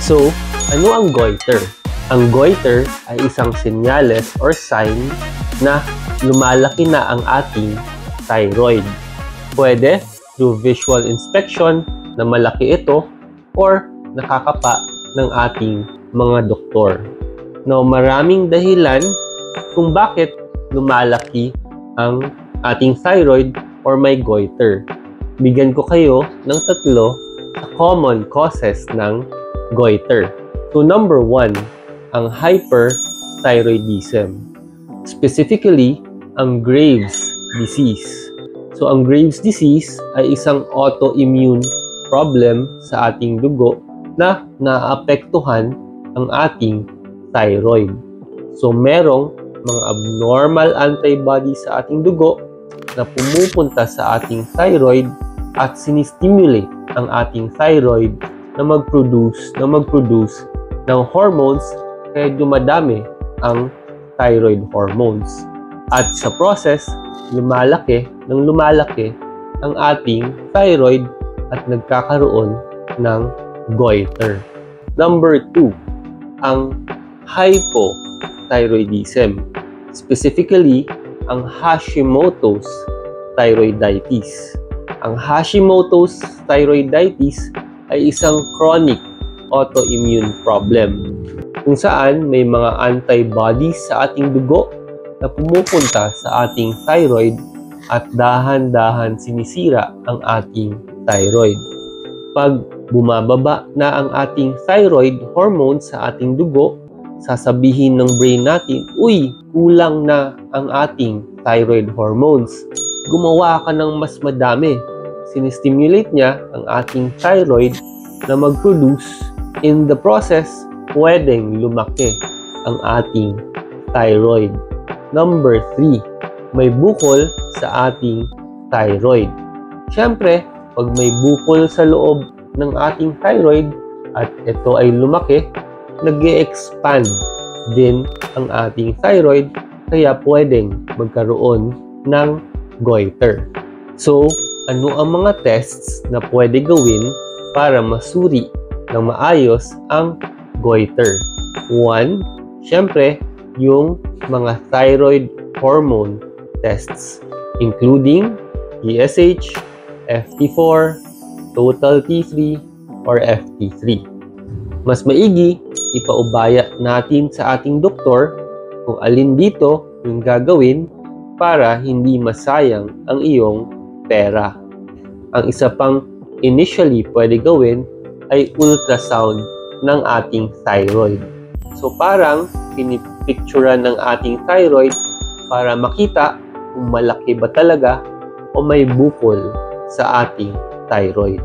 So, ano ang goiter? Ang goiter ay isang senyales or sign na lumalaki na ang ating thyroid. Pwede through visual inspection na malaki ito or nakakapa ng ating mga doktor. Now, maraming dahilan kung bakit lumalaki ang ating thyroid or may goiter. Bigyan ko kayo ng 3 sa common causes ng goiter. So, number 1, ang hyperthyroidism. Specifically, ang Graves' disease. So, ang Graves' disease ay isang autoimmune problem sa ating dugo na naapektuhan ang ating thyroid. So, merong mga abnormal antibodies sa ating dugo na pumupunta sa ating thyroid at sinistimulate ang ating thyroid na mag-produce ng hormones kaya dumadami ang thyroid hormones. At sa process, lumalaki ang ating thyroid at nagkakaroon ng goiter. Number 2, ang hypothyroidism. Specifically, ang Hashimoto's thyroiditis. Ang Hashimoto's thyroiditis ay isang chronic autoimmune problem kung saan may mga antibodies sa ating dugo na pumupunta sa ating thyroid at dahan-dahan sinisira ang ating thyroid. Pag bumababa na ang ating thyroid hormone sa ating dugo, sasabihin ng brain natin, uy, kulang na ang ating thyroid hormones. Gumawa ka ng mas madami. Sinistimulate niya ang ating thyroid na mag-produce. In the process, pwedeng lumaki ang ating thyroid. Number 3, may bukol sa ating thyroid. Siyempre, pag may bukol sa loob ng ating thyroid at ito ay lumaki, nag-e-expand din ang ating thyroid kaya pwedeng magkaroon ng goiter. So, ano ang mga tests na pwede gawin para masuri ng maayos ang goiter? 1, syempre, yung mga thyroid hormone tests including TSH, FT4, total T3, or FT3. Mas maigi, ipaubaya natin sa ating doktor kung alin dito yung gagawin para hindi masayang ang iyong pera. Ang isa pang initially pwede gawin ay ultrasound ng ating thyroid. So parang pinipicturean ng ating thyroid para makita kung malaki ba talaga o may bukol sa ating thyroid.